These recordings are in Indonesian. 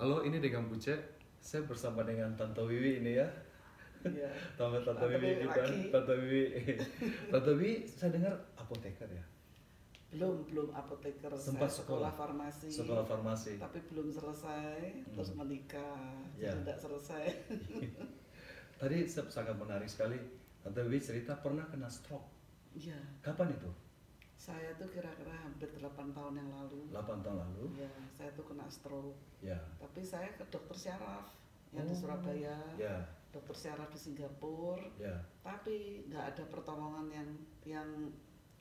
Halo, ini Degang Buce. Saya bersama dengan Tante Wiwi ini ya. Iya. Tante Tante Wiwi Wiwi kita, lagi. Tante Wiwi. Tante Wiwi, saya dengar apoteker ya. Belum apoteker. Sempat Saya sekolah farmasi. Sekolah farmasi. Tapi belum selesai, terus menikah. Ya. Jadi tidak selesai. Tadi sangat menarik sekali. Tante Wiwi cerita pernah kena stroke. Iya. Kapan itu? Saya tuh kira-kira hampir 8 tahun yang lalu. 8 tahun lalu. Ya, saya tuh kena stroke. Ya. Tapi saya ke dokter syaraf yang di Surabaya. Ya. Dokter syaraf di Singapura. Ya. Tapi nggak ada pertolongan yang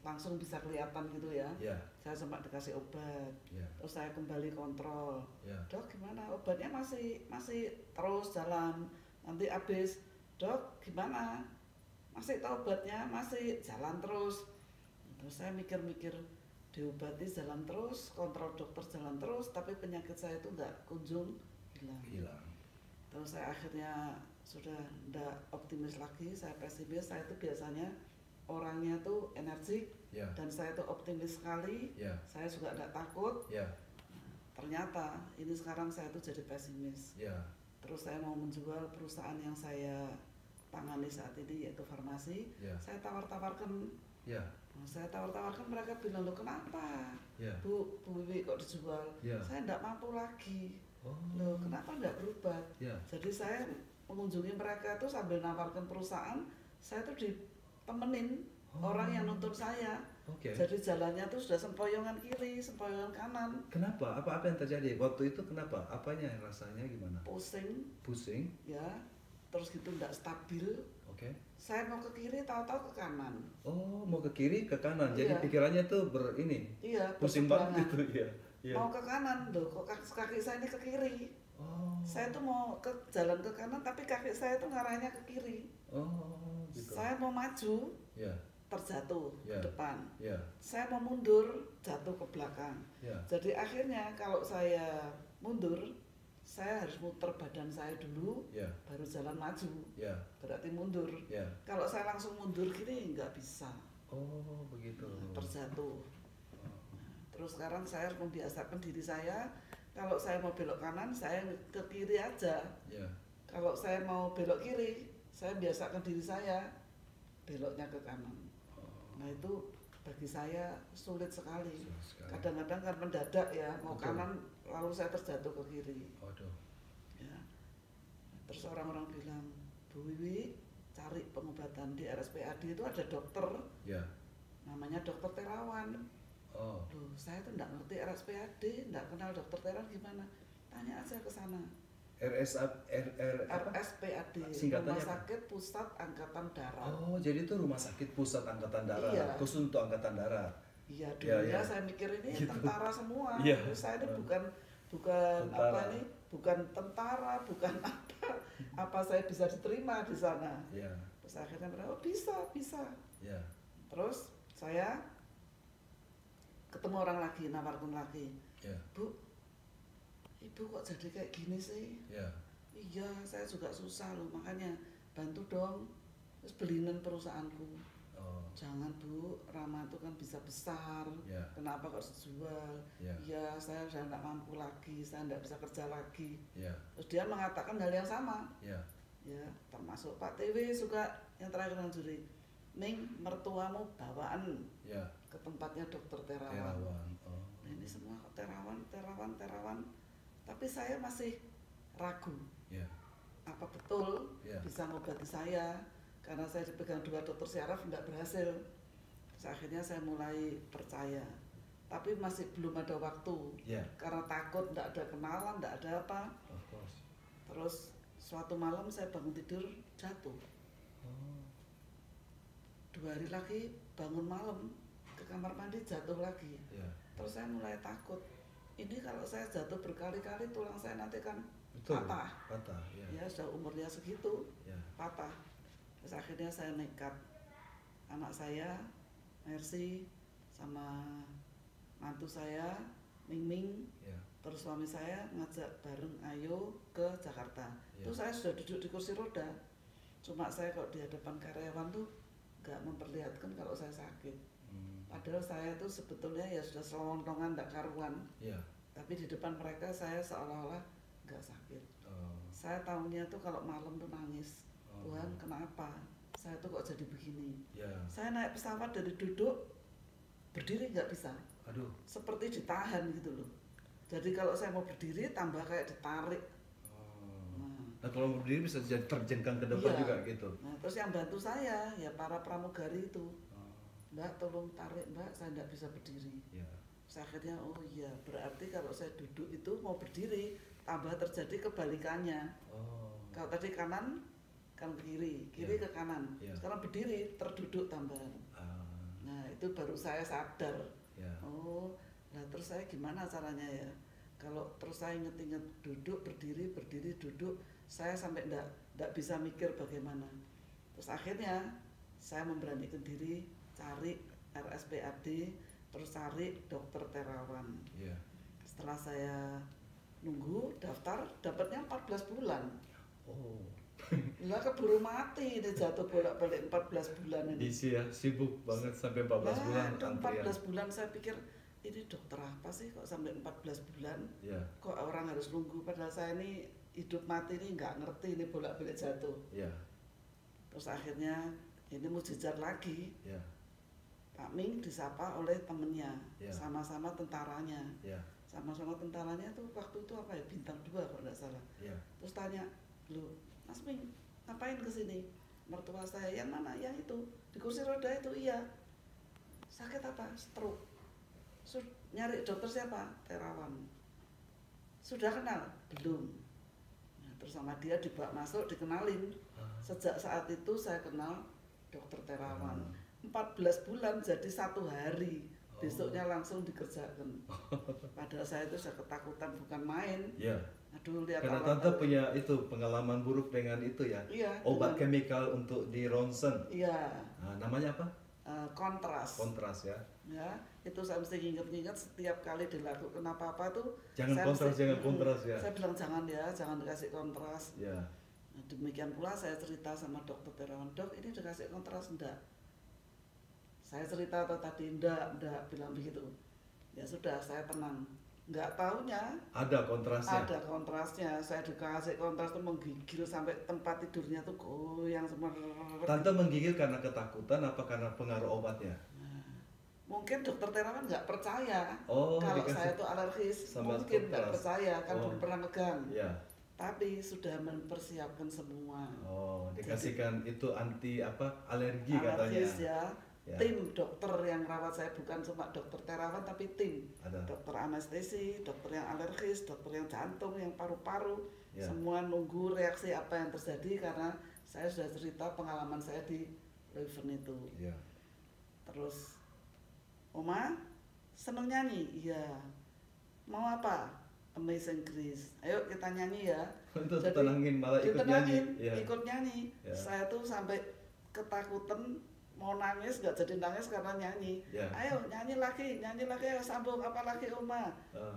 langsung bisa kelihatan gitu ya. Ya. Saya sempat dikasih obat. Ya. Terus saya kembali kontrol. Ya. Dok, gimana? Obatnya masih terus jalan. Nanti habis. Dok, gimana? Masih tahu obatnya? Masih jalan terus. Terus saya mikir-mikir, diobati jalan terus, kontrol dokter jalan terus, tapi penyakit saya itu nggak kunjung hilang. Terus saya akhirnya sudah nggak optimis lagi, saya pesimis. Saya itu biasanya orangnya tuh energik, Ya. dan saya tuh optimis sekali. Ya. Saya juga nggak takut. Ya. Ternyata ini sekarang saya tuh jadi pesimis. Ya. Terus saya mau menjual perusahaan yang saya tangani saat ini, yaitu farmasi. Ya. Saya tawar-tawarkan. Ya. Saya tawar-tawarkan, mereka bilang, loh kenapa? Ya. Bu Wiwi kok dijual? Ya. Saya enggak mampu lagi. Oh. Loh kenapa enggak berubah? Ya. Jadi saya mengunjungi mereka itu sambil nawarkan perusahaan, saya tuh ditemenin orang yang nuntun saya. Oke. Jadi jalannya tuh sudah sempoyongan kiri, sempoyongan kanan. Kenapa? Apa yang terjadi? Waktu itu kenapa? Apanya rasanya gimana? Pusing, Pusing. ya. Terus gitu enggak stabil. Oke. Saya mau ke kiri, tahu-tahu ke kanan. Oh, mau ke kiri, ke kanan. Jadi Iya. pikirannya tuh Iya, pusing berseberangan. banget itu ya. Iya. Mau ke kanan, loh kok kaki saya ini ke kiri. Oh. Saya tuh mau ke jalan ke kanan, tapi kaki saya tuh ngarahnya ke kiri. Oh, gitu. Saya mau maju, Ya. terjatuh Ya. ke depan. Ya. Saya mau mundur, jatuh ke belakang. Ya. Jadi akhirnya kalau saya mundur, saya harus muter badan saya dulu, Ya. baru jalan maju. Ya. Berarti mundur. Ya. Kalau saya langsung mundur gini nggak bisa, Oh, begitu. terjatuh. Terus sekarang saya harus membiasakan diri saya, kalau saya mau belok kanan, saya ke kiri aja. Ya. Kalau saya mau belok kiri, saya biasakan diri saya beloknya ke kanan. Nah itu bagi saya sulit sekali. Sulit sekali. Kadang-kadang kan mendadak ya, mau Betul. kanan lalu saya terjatuh ke kiri. Waduh. Ya. Terus orang-orang bilang, Bu Wiwi cari pengobatan di RSPAD itu ada dokter, Ya. namanya dokter Terawan. Oh. Loh, saya tuh nggak ngerti RSPAD, nggak kenal dokter Terawan gimana. Tanya aja ke sana. Apa? RSPAD, Singkatannya Rumah apa? Sakit Pusat Angkatan Darat. Oh, jadi itu Rumah Sakit Pusat Angkatan Darat, Iya. khusus untuk Angkatan Darat. Iya, Ya, dulunya ya. saya mikir ini Gitu. tentara semua. Iya. Terus saya ini bukan Tentara. apa ini, bukan tentara, bukan apa saya bisa diterima di sana. Ya. Terus akhirnya mereka, oh bisa. Ya. Terus saya ketemu orang lagi, nawarkan lagi, Ya. Bu, Ibu kok jadi kayak gini sih? Ya. Iya, saya juga susah loh, makanya bantu dong. Terus beliin perusahaanku. Oh. Jangan Bu, Rama itu kan bisa besar. Ya. Kenapa kok dijual? Ya. Ya, saya sudah tidak mampu lagi, saya tidak bisa kerja lagi. Ya. Terus dia mengatakan hal yang sama. Ya. Ya, termasuk Pak TW juga yang terakhir dengan juri. Ning, mertuamu bawaan Ya. ke tempatnya dokter Terawan. Terawan. Oh. Nah, ini semua kok Terawan. Tapi saya masih ragu. Ya. Apa betul Ya. bisa mengobati saya? Karena saya dipegang 2 dokter syaraf nggak berhasil. Terus akhirnya saya mulai percaya. Tapi masih belum ada waktu. Ya. Karena takut, nggak ada kenalan, nggak ada apa. Of course. Terus suatu malam saya bangun tidur jatuh. Oh. 2 hari lagi bangun malam ke kamar mandi jatuh lagi. Ya. Terus saya mulai takut. Ini kalau saya jatuh berkali-kali tulang saya nanti kan Betul. patah. Patah. Ya. Ya sudah umurnya segitu Ya. patah. Terus akhirnya saya nekat. Anak saya Mercy sama mantu saya Ming, Ya. terus suami saya ngajak bareng ayo ke Jakarta. Ya. Itu saya sudah duduk di kursi roda. Cuma saya kok di hadapan karyawan tuh nggak memperlihatkan kalau saya sakit. Padahal saya tuh sebetulnya ya sudah selontongan, nggak karuan. Ya. Tapi di depan mereka saya seolah-olah nggak sakit. Oh. Saya tahunya tuh kalau malam tuh nangis, Oh. Tuhan kenapa? Saya tuh kok jadi begini. Ya. Saya naik pesawat dari duduk, berdiri nggak bisa. Aduh. Seperti ditahan gitu loh. Jadi kalau saya mau berdiri tambah kayak ditarik. Oh. Nah, Nah kalau berdiri bisa jadi terjengkang ke depan Iya. juga gitu. nah terus yang bantu saya ya para pramugari itu, Oh. Mbak tolong tarik Mbak, saya nggak bisa berdiri. Ya. Saya akhirnya oh iya berarti kalau saya duduk itu mau berdiri tambah terjadi kebalikannya. Oh. Kalau tadi kanan kan ke kiri, kiri Iya. ke kanan. Iya. Sekarang berdiri terduduk tambahan. Ah. Nah itu baru saya sadar. Ya. Oh, nah terus saya gimana caranya ya? Kalau terus saya inget-inget duduk, berdiri, berdiri, duduk, saya sampai ndak bisa mikir bagaimana. Terus akhirnya saya memberanikan diri cari RSPAD, terus cari dokter terawan. Ya. Setelah saya nunggu daftar, dapatnya 14 bulan. Oh. Lah keburu mati ini jatuh bolak-balik 14 bulan ini. Isi ya, sibuk banget sampai 14 bulan Nah, antrian. 14 bulan saya pikir ini dokter apa sih kok sampai 14 bulan Ya. kok orang harus nunggu, padahal saya ini hidup mati ini nggak ngerti ini bolak-balik jatuh. Ya. Terus akhirnya ini mujizat lagi, Ya. Pak Ming disapa oleh temennya, Ya. sama-sama tentaranya. Ya. Sama-sama tentaranya tuh waktu itu apa ya, bintang 2 kalau nggak salah. Ya. Terus tanya, "Loh, Mas Ming, ngapain kesini?" Mertua saya, "Yang mana?" "Yang itu, di kursi roda itu." "Iya." "Sakit apa?" "Stroke." "Nyari dokter siapa?" "Terawan." "Sudah kenal?" "Belum." Nah, terus sama dia dibawa masuk, dikenalin. Ah. Sejak saat itu saya kenal dokter Terawan. Ah. 14 bulan jadi 1 hari. Oh. Besoknya langsung dikerjakan. Padahal saya itu saya ketakutan bukan main. Ya. Aduh, lihat Karena alat- tante punya itu pengalaman buruk dengan itu ya. Iya, Obat dengan- kemikal untuk di ronsen. Iya, Nah, namanya apa? kontras. Kontras ya. Ya, itu saya mesti ingat-ingat setiap kali dilakukan apa-apa tuh. Jangan saya kontras, mesti- jangan kontras ya. Saya bilang jangan ya, jangan dikasih kontras. Ya. Nah, demikian pula saya cerita sama dokter Terawan, "Dok, ini dikasih kontras enggak?" Saya cerita atau tadi enggak bilang begitu. Ya sudah, saya tenang. Enggak taunya Ada kontrasnya. ada kontrasnya. Saya dikasih kontras tuh menggigil sampai tempat tidurnya tuh goyang semua. Tante menggigil karena ketakutan apa karena pengaruh obatnya? Mungkin dokter Terawan nggak percaya Oh, kalau dikasih saya itu alergis, sama mungkin nggak kontras. percaya kan Oh. belum pernah megang. Ya. Tapi sudah mempersiapkan semua. Oh, dikasihkan itu anti apa? Alergi Alergis katanya. ya. Ya. Tim dokter yang rawat saya bukan cuma dokter Terawan tapi tim. Ada. Dokter anestesi, dokter yang alergis, dokter yang jantung, yang paru-paru, Ya. semua nunggu reaksi apa yang terjadi karena saya sudah cerita pengalaman saya di Leuven itu. Ya. Terus, "Oma, seneng nyanyi?" "Iya." "Mau apa?" "Amazing Grace." "Ayo kita nyanyi ya." Itu Jadi, tenangin malah ikut Ditenangin, nyanyi. Ya. ikut nyanyi. Ya. Saya tuh sampai ketakutan mau nangis, nggak jadi nangis karena nyanyi. Ya. "Ayo nyanyi lagi, ayo sambung apa lagi Oma." Ah.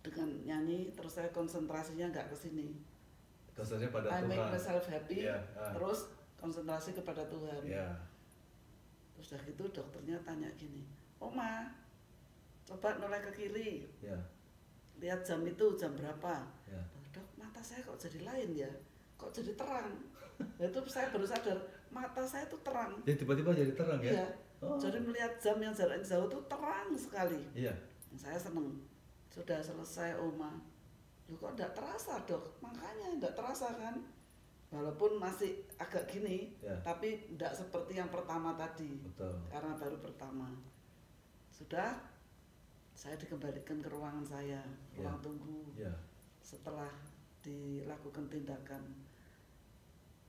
Dengan nyanyi terus saya konsentrasinya nggak ke sini. Dosennya pada I make Tuhan. myself happy, Ya, ah. terus konsentrasi kepada Tuhan. Ya. Terus udah gitu dokternya tanya gini, "Oma, coba noleh ke kiri, Ya. lihat jam itu jam berapa?" Ya. "Dok, mata saya kok jadi lain ya, kok jadi terang." Nah, itu saya baru sadar mata saya tuh terang. Ya tiba-tiba jadi terang ya. Iya. Oh. Jadi melihat jam yang jarak jauh tuh terang sekali. Iya. Saya seneng. Sudah selesai Oma. "Loh kok enggak terasa Dok?" "Makanya enggak terasa kan. Walaupun masih agak gini, Ya. tapi enggak seperti yang pertama tadi. Betul. Karena baru pertama." Sudah, saya dikembalikan ke ruangan saya, ruang tunggu. Ya. Setelah dilakukan tindakan.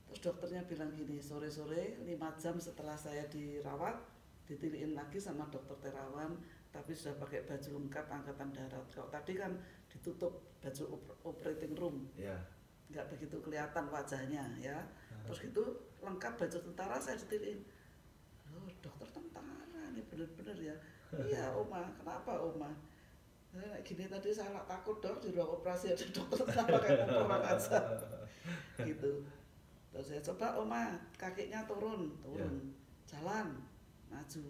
Terus dokternya bilang gini, sore-sore 5 jam setelah saya dirawat, ditiliin lagi sama dokter Terawan, tapi sudah pakai baju lengkap angkatan darat. Kalau tadi kan ditutup baju operating room, Ya. nggak begitu kelihatan wajahnya ya. Terus gitu lengkap baju tentara saya ditiliin. "Oh, dokter tentara nih bener-bener ya." "Iya Oma, kenapa Oma?" "Nah, gini tadi saya nggak takut Dok, di ruang operasi ada dokter tentara kayak mau perang aja." Gitu. Terus saya coba Oma, kakinya turun, Ya. jalan, maju.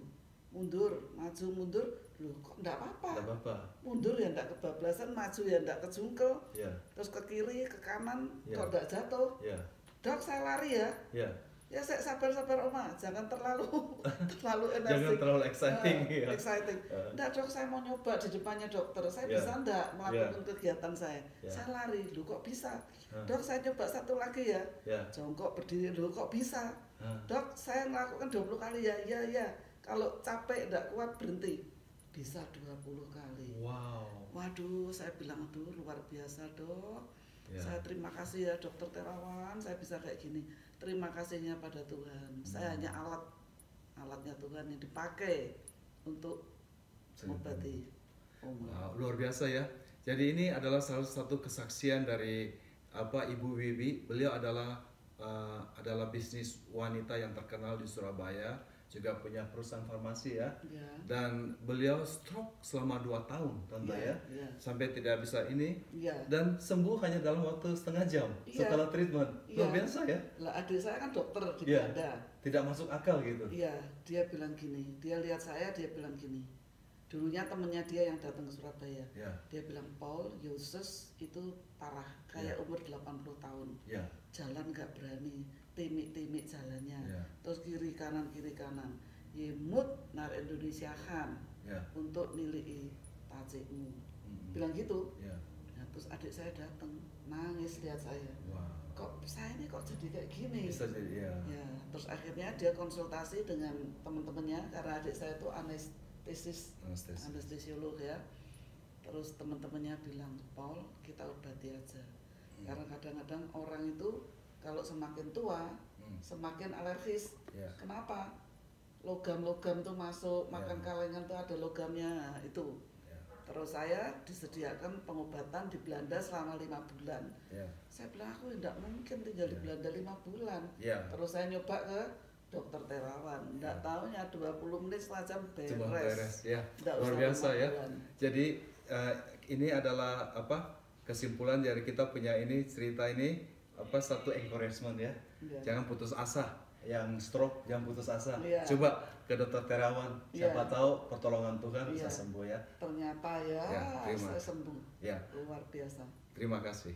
mundur, maju, mundur. Loh kok enggak apa-apa. Tidak apa-apa. Mundur ya enggak kebablasan, maju ya enggak kejungkel. Ya, Terus ke kiri, ke kanan, Ya. kok enggak jatuh. ya, Dok, saya lari ya. ya. Ya saya sabar-sabar Oma, jangan terlalu terlalu Jangan energi. terlalu exciting. Ya. Exciting. Enggak dok, saya mau nyoba di depannya dokter. Saya Ya. bisa enggak melakukan kegiatan saya? Ya. Saya lari, loh kok bisa? Hah. Dok, saya coba satu lagi ya. Ya. Jongkok berdiri, loh kok bisa? Hah. Dok, saya melakukan 20 kali ya. Iya, iya. Kalau capek enggak kuat berhenti. Bisa 20 kali. Wow. Waduh, saya bilang, aduh luar biasa dok. Ya. Saya terima kasih ya dokter Terawan, saya bisa kayak gini. Terima kasihnya pada Tuhan. Saya hanya alatnya Tuhan yang dipakai untuk mengobati Oma. Wow, luar biasa ya. Jadi ini adalah salah satu kesaksian dari Ibu Wibi. Beliau adalah bisnis wanita yang terkenal di Surabaya, juga punya perusahaan farmasi ya. Ya. Dan beliau stroke selama 2 tahun, Tante ya. Ya. Sampai tidak bisa ini Ya. dan sembuh hanya dalam waktu setengah jam Iya. setelah treatment. Luar Iya. biasa ya. Lah adik saya kan dokter di Iya. Belanda. Tidak masuk akal gitu. Iya, dia bilang gini. Dia lihat saya, dia bilang gini. Dulunya temennya dia yang datang ke Surabaya. Ya, Dia bilang, Paul, Yosus itu parah, kayak Ya. umur 80 tahun. ya, Jalan nggak berani, timik-timik jalannya. Ya. Terus kiri kanan. Yemut nar Indonesia kan ya. untuk nilai tajikmu. Mm-mm. Bilang gitu. Ya. Nah, terus adik saya datang, nangis lihat saya. Wow. Kok saya ini kok jadi kayak gini? Bisa jadi ya. Ya, terus akhirnya dia konsultasi dengan teman-temannya karena adik saya itu anestesiolog ya. Terus teman-temannya bilang, Paul, kita obati aja. Karena kadang-kadang orang itu kalau semakin tua, semakin alergis. Ya. Kenapa? Logam-logam tuh masuk, Ya. makan kalengan tuh ada logamnya, itu. Ya. Terus saya disediakan pengobatan di Belanda selama 5 bulan. Ya. Saya bilang aku tidak mungkin tinggal di Ya. Belanda 5 bulan. Ya. Terus saya nyoba ke dokter Terawan. Tidak taunya 20 menit setengah jam Cuma beres ya. Nggak Luar usah biasa 5 ya. bulan. Jadi ini adalah kesimpulan dari kita punya ini cerita ini satu encouragement ya. Iya. Jangan putus asa. Yang stroke jangan putus asa. Iya. Coba ke dokter Terawan. Siapa Iya. tahu pertolongan Tuhan bisa Iya. sembuh ya. Ternyata ya, Ya, terima. saya sembuh. Ya. Luar biasa. Terima kasih.